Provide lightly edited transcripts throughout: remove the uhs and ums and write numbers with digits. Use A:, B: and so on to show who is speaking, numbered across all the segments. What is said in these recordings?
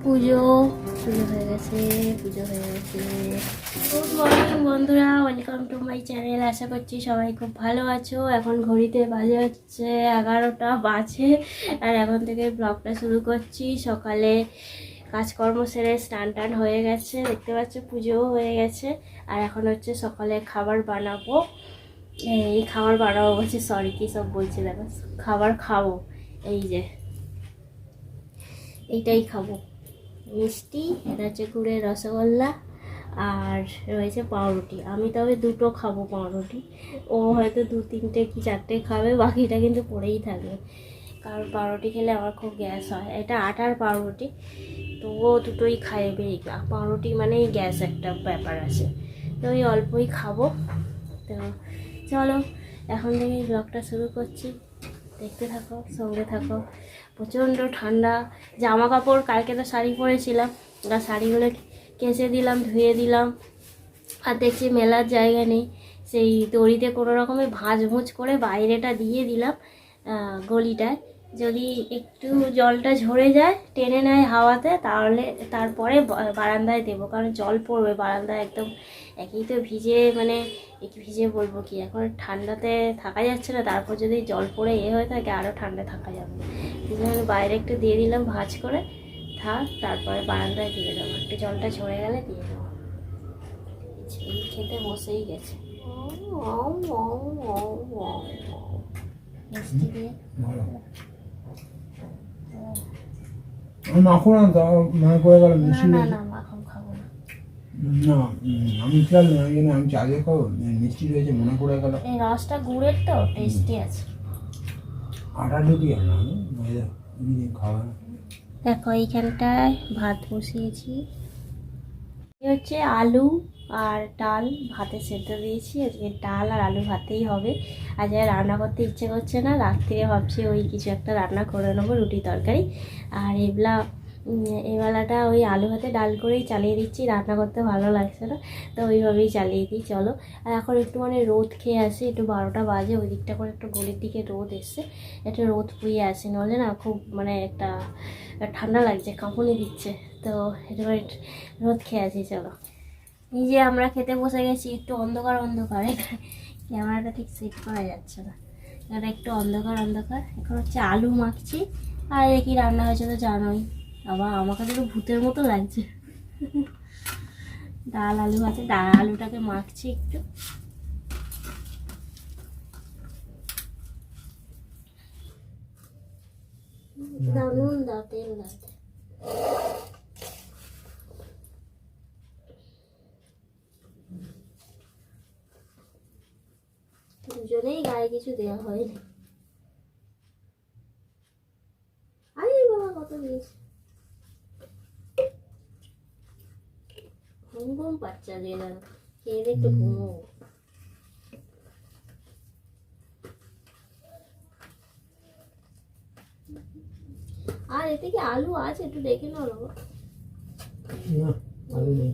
A: পুজো পুজো হয়ে গেছে পুজো হয়ে গেছে। গুড মর্নিং বন্ধুরা, ওয়েলকাম টু মাই চ্যানেল। আশা করছি সবাই খুব ভালো আছো। এখন ঘড়িতে বাজে হচ্ছে 11টা বাজে, আর এখন থেকে ব্লগটা শুরু করছি। সকালে কাজকর্ম সেরে স্নান টান হয়ে গেছে, দেখতে পাচ্ছ পুজোও হয়ে গেছে। আর এখন হচ্ছে সকালে খাবার বানাবো। এই খাবার বানাবো বলছি, সরি কি সব বলছি দেখো, খাবার খাবো। এই যে এইটাই খাবো, মিষ্টি, এটা হচ্ছে গুড়ের রসগোল্লা, আর রয়েছে পাউরুটি। আমি তবে দুটো খাবো পাউরুটি, ও হয়তো 2-3টে কি 4টে খাবে, বাকিটা কিন্তু পড়েই থাকবে। কারণ পাউরুটি খেলে আমার খুব গ্যাস হয়। এটা আটার পাউরুটি, তো ও দুটোই খাইবে। পাউরুটি মানেই গ্যাস একটা ব্যাপার আছে, তো ওই অল্পই খাবো। তো চলো এখন থেকে ব্লগটা শুরু করছি, দেখতে থাকো, সঙ্গে থাকো। প্রচণ্ড ঠান্ডা, জামা কাপড় কালকে তো শাড়ি পরেছিলাম, আর শাড়িগুলো কেচে দিলাম, ধুয়ে দিলাম, আর দেখছি মেলার জায়গা নেই। সেই দড়িতে কোনো রকমে ভাঁজ করে বাইরেটা দিয়ে দিলাম গলিটায়। যদি একটু জলটা ঝরে যায়, টেনে নেয় হাওয়াতে, তাহলে তারপরে বারান্দায় দেবো, কারণ জল পড়বে বারান্দায় একদম। একই তো ভিজে, মানে ভিজে বলবো কি, এখন ঠান্ডাতে থাকা যাচ্ছে না, তারপর যদি জল পড়ে হয়ে থাকে আরও ঠান্ডা থাকা যাবে। সেই জন্য বাইরে একটু দিয়ে দিলাম ভাঁজ করে, থাক, তারপরে বারান্দায় দিয়ে দেবো, একটু জলটা ঝরে গেলে দিয়ে দেবো। খেতে বসেই গেছে মিষ্টি দিয়ে।
B: মাখন মনে করে গেল
A: না না মাখন খাবো না।
B: না, আমি খেয়াল নেই, আমি চা দিয়ে খাবো, মিষ্টি রয়েছে মনে করে গেল।
A: এই রসটা গুড়ের তো টেস্টি আছে।
B: আটা ঢুকি না খাওয়া।
A: দেখো এইখানটায় ভাত বসিয়েছি, হচ্ছে আলু আর ডাল ভাতে সেদ্ধ দিয়েছি। আজকে ডাল আর আলু ভাতেই হবে। আজকে রান্না করতে ইচ্ছে করছে না, রাত্রিরে ভাবছি ওই কিছু একটা রান্না করে নেবো, রুটি তরকারি। আর এবেলাটা ওই আলু ভাতে ডাল করেই চালিয়ে দিচ্ছি, রান্না করতে ভালো লাগছে না, তো ওইভাবেই চালিয়ে দিই। চলো, আর এখন একটু মানে রোদ খেয়ে আসি, একটু 12টা বাজে, ওই দিকটা করে একটু গলির দিকে রোদ এসছে, একটু রোদ পুয়ে আসি, নাহলে না খুব মানে একটা ঠান্ডা লাগছে, কাঁপুনি দিচ্ছে। তো একটু রোদ খেয়ে আসি। চলো, এই যে আমরা খেতে বসে গেছি, একটু অন্ধকার অন্ধকার, ক্যামেরাটা ঠিক সেট করা যাচ্ছে না, এটা একটু অন্ধকার অন্ধকার। এখন হচ্ছে আলু মাখছি, আর কি রান্না হয়েছে তো জানোই। আবার আমাকে তো একটু ভূতের মতো লাগছে। ডাল আলু আছে, ডাল আলুটাকে মাখছি একটু। নুন দাও, তেল দাও। দুজনেই গায়ে কিছু দেওয়া হয়নি। আরে বাবা কত দিয়েছে, ঘুম ঘুম বাচ্চা দিয়ে না, খেয়ে একটু ঘুমো। আর এতে কি আলু আছে একটু দেখে নাও।
B: না, আলু নেই।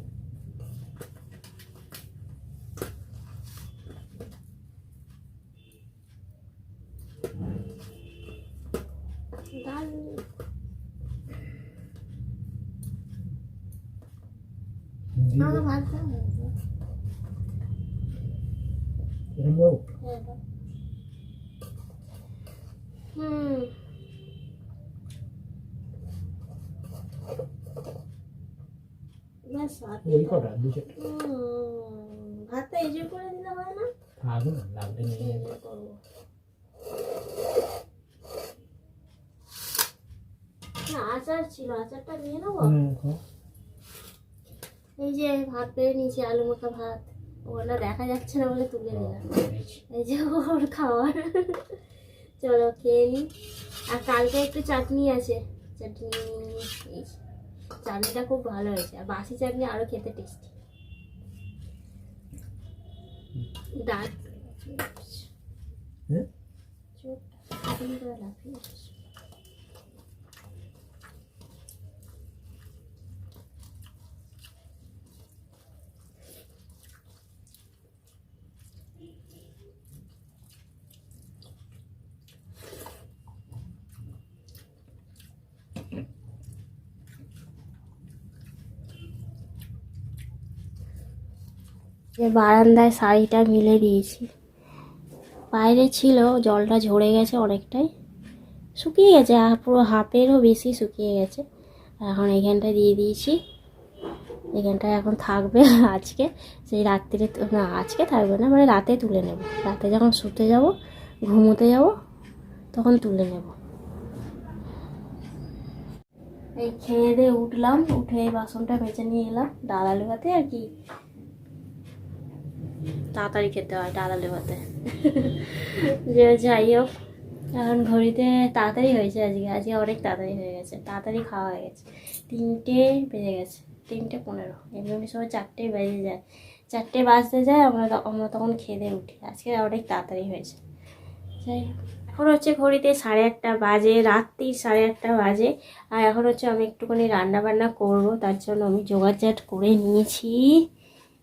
A: ডাল আমাকে ভাত দাও। হ্যাঁ দাও। ব্যাস ভাতটা এই যে করে দিলে হয় না? করবো না, আচার ছিল, আচারটা নিয়ে নেবো। এই যে ভাত পেরে নিয়েছি, আলু মাখা ভাত, ওটা দেখা যাচ্ছে না বলে তুলে দিলাম। এই যে ওর খাবার। চলো খেয়ে নিই। আর কালকে একটু চাটনি আছে, চাটনি, এই চাটনিটা খুব ভালো হয়েছে, আর বাসি চাটনি আরো খেতে টেস্টি। ডাল যে বারান্দায় শাড়িটা মিলে দিয়েছি, বাইরে ছিল জলটা ঝরে গেছে অনেকটাই, শুকিয়ে গেছে, পুরো হাফেরও বেশি শুকিয়ে গেছে। এখন এখানটা দিয়ে দিয়েছি, এখানটায় এখন থাকবে আজকে, সেই রাত্রিরে না আজকে থাকবে না, মানে রাতে তুলে নেব, রাতে যখন শুতে যাব ঘুমোতে যাব তখন তুলে নেব। এই খেয়ে দিয়ে উঠলাম, উঠে এই বাসনটা মেজে নিয়ে এলাম, ডাল আলু ভাতে আর কি, তাড়াতাড়ি খেতে হয় ডাল আলু ভাতে। যে যাই হোক, এখন ঘড়িতে তাড়াতাড়ি হয়েছে, আজকে অনেক তাড়াতাড়ি হয়ে গেছে, তাড়াতাড়ি খাওয়া হয়ে গেছে, 3টে বেজে গেছে, 3:15। এমনি সময় 4টে বেজে যায়, 4টে বাজতে যায়, আমরা তখন খেয়ে দিয়ে উঠি, আজকে অনেক তাড়াতাড়ি হয়েছে। যাই হোক, এখন হচ্ছে ঘড়িতে 1:30 বাজে, রাত্রির 1:30 বাজে। আর এখন হচ্ছে আমি একটুখানি রান্না বান্না করবো, তার জন্য আমি জোগাড় করে নিয়েছি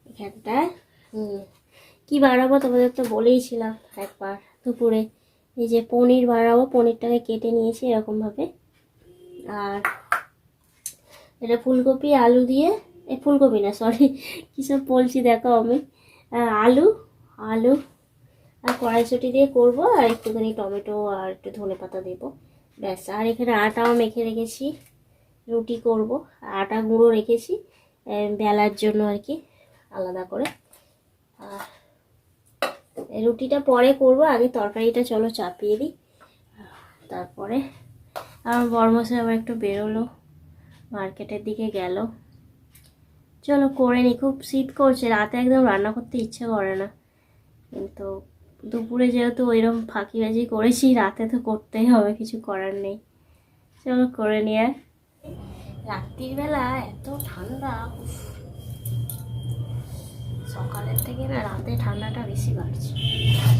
A: এখানটায়। কি বানাবো তোমাদের তো বলেইছিলাম একবার দুপুরে, এই যে পনির বানাবো, পনিরটাকে কেটে নিয়েছি এরকমভাবে। আর এটা ফুলকপি আলু দিয়ে, এই ফুলকপি না সরি, কী সব বলছি দেখো আমি, আলু আলু আর কড়াইশুঁটি দিয়ে করবো, আর একটুখানি টমেটো আর একটু ধনেপাতা দেবো, ব্যাস। আর এখানে আটাও মেখে রেখেছি, রুটি করব, আটা গুঁড়ো রেখেছি বেলার জন্য আর কি আলাদা করে। আর রুটিটা পরে করব, আগে তরকারিটা চলো চাপিয়ে দিই, তারপরে। আমার বরমশাই আবার একটু বেরোলো, মার্কেটের দিকে গেল, চলো করে নি। খুব শীত করছে, রাতে একদম রান্না করতে ইচ্ছে করে না, কিন্তু দুপুরে যেহেতু ওইরকম ফাঁকিবাজি করেছি, রাতে তো করতেই হবে, কিছু করার নেই, চলো করে নিয়ে। রাত্রির বেলা এত ঠান্ডা, সকালের থেকে না রাতে ঠান্ডাটা বেশি বাড়ছে,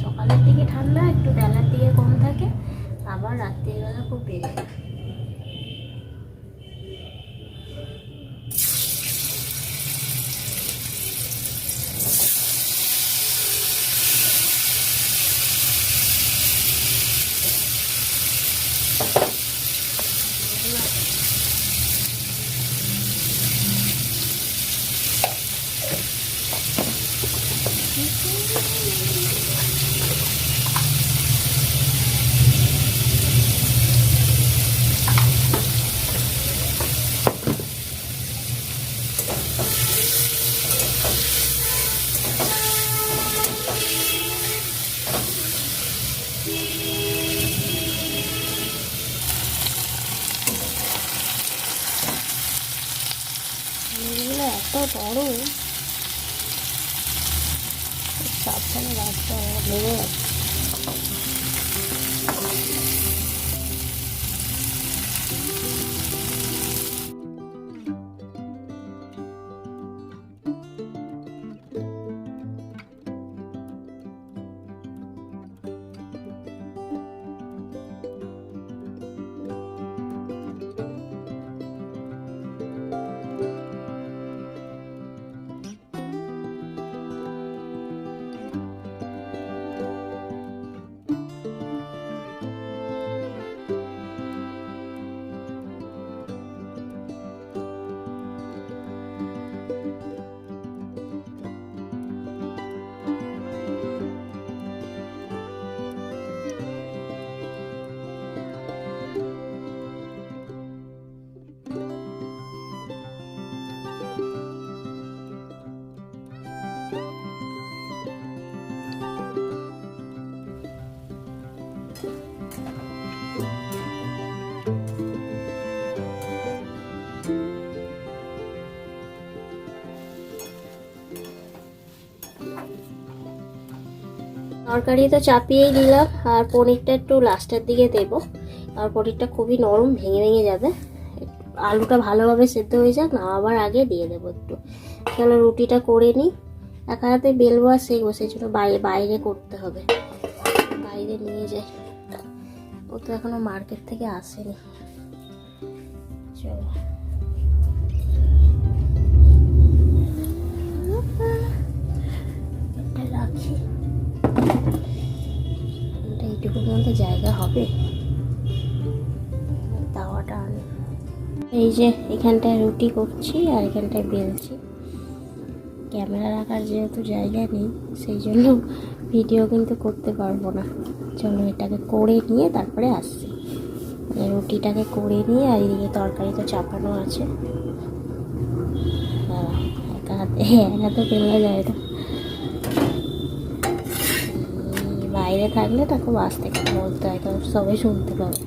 A: সকালের দিকে ঠান্ডা একটু, বেলার দিকে কম থাকে, আবার রাত্রির বেলা খুব বেড়ে যায়। এত বড়, সাবধানে রাস্তা ভেঙে যাচ্ছে। তরকারি তো চাপিয়েই দিলাম, আর পনিরটা একটু লাস্টের দিকে দেবো, আর পনিরটা খুবই নরম, ভেঙে ভেঙে যাবে, আলুটা ভালোভাবে সেদ্ধ হয়ে যাক, নামাবার আগে দিয়ে দেবো একটু। চলো রুটিটা করে নিই, একা হাতে বেলবো আর সেই সেই জন্য বাইরে করতে হবে, বাইরে নিয়ে যাই, ও তো এখনো মার্কেট থেকে আসেনি। চলো রাখি, এইটুকুর মধ্যে জায়গা হবে, তাওয়াটা আনি। এই যে এখানটায় রুটি করছি আর এখানটায় বেলছি, ক্যামেরা রাখার যেহেতু জায়গা নেই, সেই জন্য ভিডিও কিন্তু করতে পারবো না। চলো এটাকে করে নিয়ে তারপরে আসছি। মানে রুটিটাকে করে নিয়ে, আর এদিকে তরকারি তো চাপানো আছে। একা হাতে ফেলা যায় না, বাইরে থাকলে তা খুব আস্তে করে বলতে হয়, তো সবাই শুনতে পাবে।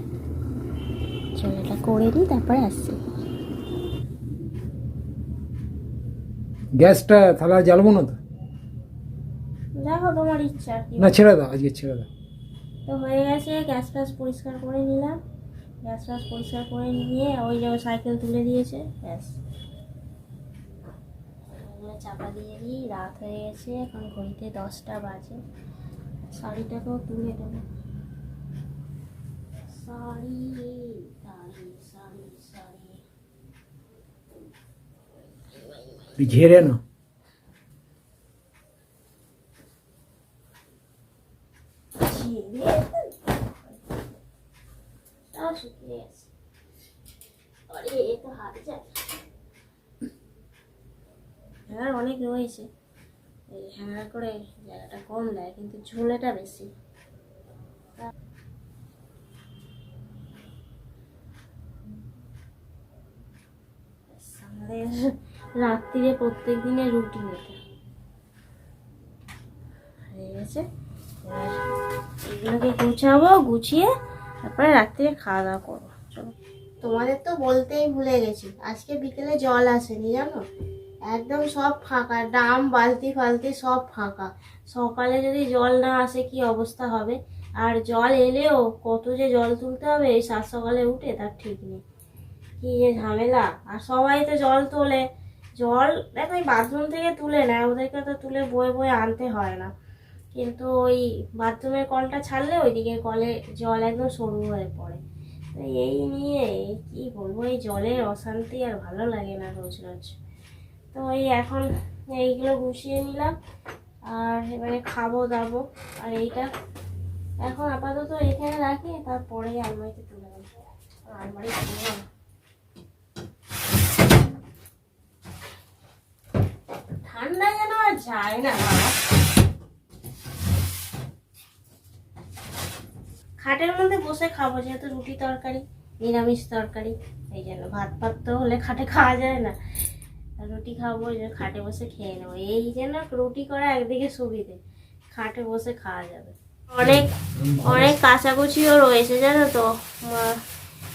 A: চলো এটা করে নিই তারপরে আসছি।
B: গ্যাসটা তাহলে আর জ্বালবো না তো?
A: দেখো তোমার ইচ্ছা কি।
B: না, ছেড়ে দাও, আজকে ছেড়ে দাও।
A: তো হয়ে গেছে, গ্যাস ফ্যাস পরিষ্কার করে নিলাম। গ্যাস ফ্যাস পরিষ্কার করে নিয়ে ওই যে সাইকেল তুলে দিয়েছে, ব্যাস চাপা দিয়ে দিই। রাত হয়ে গেছে, এখন ঘড়িতে 10টা বাজে। শাড়িটাকেও তুলে দেবো। শাড়ি শাড়ি শাড়ি শাড়ি
B: ঝেড়ে না।
A: শুকিয়ে গেছে। আরে এ তো হাত যায়, হ্যাঁ অনেক রয়েছে। এই হ্যাঙ্গার করে জায়গাটা কম দেয়, কিন্তু ঝোলেটা বেশি। আমাদের রাত্রিরে প্রত্যেক দিনের রুটিন এটা হয়ে গেছে। এবার এগুলোকে গুছাবো, গুছিয়ে তারপরে রাত্রিরে খাওয়া দাওয়া করবো। চলো। তোমাদের তো বলতেই ভুলে গেছি, আজকে বিকেলে জল আসেনি জানো, একদম সব ফাঁকা, ড্রাম বালতি ফালতি সব ফাঁকা। সকালে যদি জল না আসে কি অবস্থা হবে। আর জল এলেও কত যে জল তুলতে হবে এই 7 সকালে উঠে, তার ঠিক নেই। কি যে ঝামেলা। আর সবাই তো জল তোলে, জল দেখো এই বাথরুম থেকে তুলে নেয়, ওদেরকে তো তুলে বয়ে বয়ে আনতে হয় না। কিন্তু ওই বাথরুমের কলটা ছাড়লে ওইদিকে কলে জল একদম সরু হয়ে পড়ে। তো এই নিয়ে কি বলবো, এই জলের অশান্তি আর ভালো লাগে না রোজ রোজ। তো এই এখন এইগুলো গুছিয়ে নিলাম, আর এবারে খাবো দাবো। আর এইটা এখন আপাতত এখানে রাখি, তারপরে আলমারিতে তুলে দেবো। আলমারি খুলবো না। ঠান্ডা যেন আর যায় না বাবা। খাটের মধ্যে বসে খাবো, যেহেতু রুটি তরকারি, নিরামিষ তরকারি, এই জন্য ভাত ফাত তো হলে খাটে খাওয়া যায় না। রুটি খাবো, যে খাটে বসে খেয়ে নেবো। এই জন্য রুটি করা একদিকে সুবিধে, খাটে বসে খাওয়া যাবে। অনেক অনেক কাচাকুচিও রয়েছে জানো তো।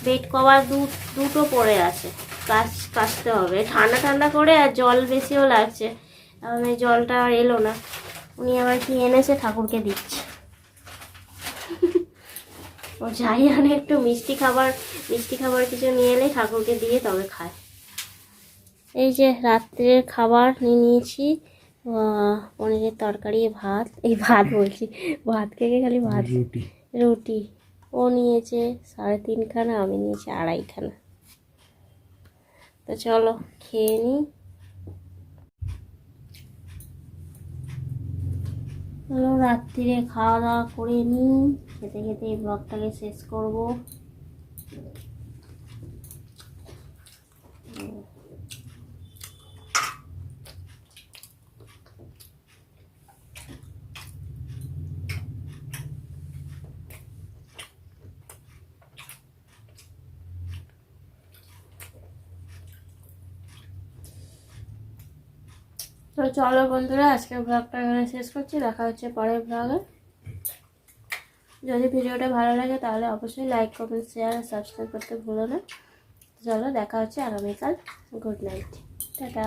A: বেড কভার দুটো পড়ে আছে, কাচতে হবে। ঠান্ডা ঠান্ডা করে, আর জল বেশিও লাগছে, কারণ এই জলটা আর এলো না। উনি আবার কি এনেছে ঠাকুরকে দিচ্ছে। ও যাই আনে একটু মিষ্টি খাবার কিছু নিয়ে এলে ঠাকুরকে দিয়ে তবে খায়। এই যে রাত্রের খাবার নিয়ে নিয়েছি, পনিরের তরকারি, ভাত। এই ভাত বলছি, ভাত খেয়ে খালি ভাত। রুটি ও নিয়েছে 3.5 খানা, আমি নিয়েছি 2.5 খানা। তো চলো খেয়ে নিই। চলো রাত্রিরে খাওয়া দাওয়া করে নিই, খেতে খেতে এই ব্লগটাকে শেষ করবো। তো চলো বন্ধুরা, আজকের ব্লগটা এখানে শেষ করছি। দেখা হচ্ছে পরের ব্লগে। যদি ভিডিওটা ভালো লাগে তাহলে অবশ্যই লাইক, কমেন্ট, শেয়ার আর সাবস্ক্রাইব করতে ভুলো না। চলো দেখা হচ্ছে আগামীকাল। Good night, tata.